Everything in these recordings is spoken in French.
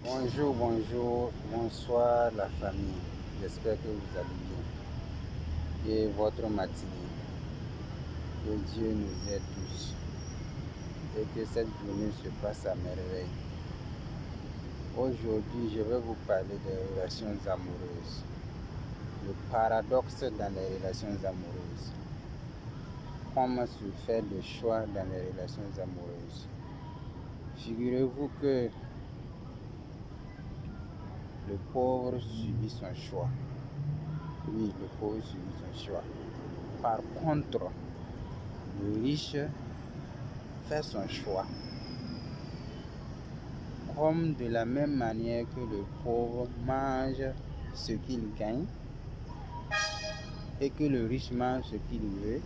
Bonjour, bonjour, bonsoir la famille. J'espère que vous allez bien. Et votre matinée. Que Dieu nous aide tous. Et que cette journée se passe à merveille. Aujourd'hui, je vais vous parler des relations amoureuses. Le paradoxe dans les relations amoureuses. Comment se faire le choix dans les relations amoureuses. Figurez-vous que le pauvre subit son choix. Oui, le pauvre subit son choix. Par contre, le riche fait son choix. Comme de la même manière que le pauvre mange ce qu'il gagne et que le riche mange ce qu'il veut,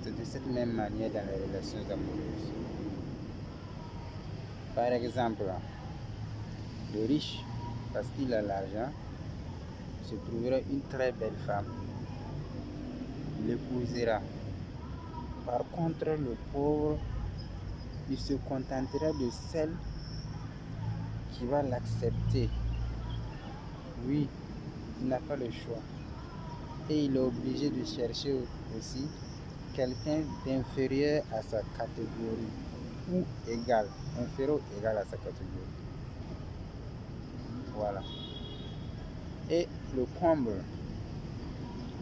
c'est de cette même manière dans les relations amoureuses. Par exemple, le riche, parce qu'il a l'argent, se trouvera une très belle femme. Il l'épousera. Par contre, le pauvre, il se contentera de celle qui va l'accepter. Oui, il n'a pas le choix. Et il est obligé de chercher aussi quelqu'un d'inférieur à sa catégorie ou égal, inférieur ou égal à sa catégorie. Voilà. Et le comble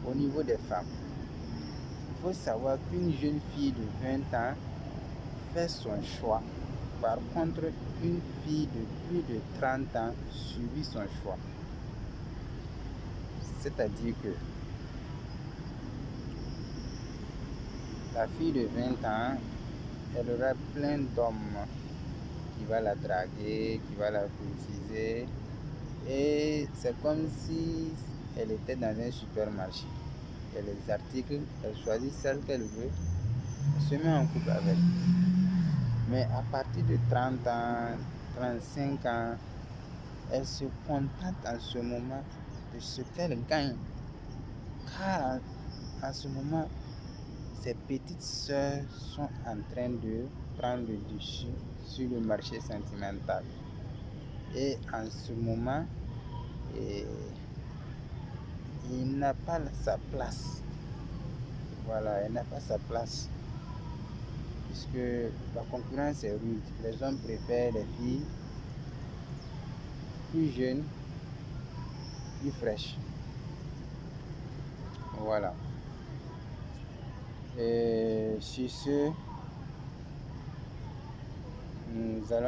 au niveau des femmes. Il faut savoir qu'une jeune fille de 20 ans fait son choix. Par contre, une fille de plus de 30 ans subit son choix. C'est-à-dire que la fille de 20 ans, elle aura plein d'hommes qui va la draguer, qui va la courtiser. Et c'est comme si elle était dans un supermarché. Il y a les articles, elle choisit celle qu'elle veut, elle se met en couple avec. Mais à partir de 30 ans, 35 ans, elle se contente en ce moment de ce qu'elle gagne. Car en ce moment, ses petites sœurs sont en train de prendre le dessus sur le marché sentimental. Et en ce moment, il n'a pas sa place. Voilà, elle n'a pas sa place. Puisque la concurrence est rude. Les hommes préfèrent les filles plus jeunes, plus fraîches. Voilà. Et sur ce, nous allons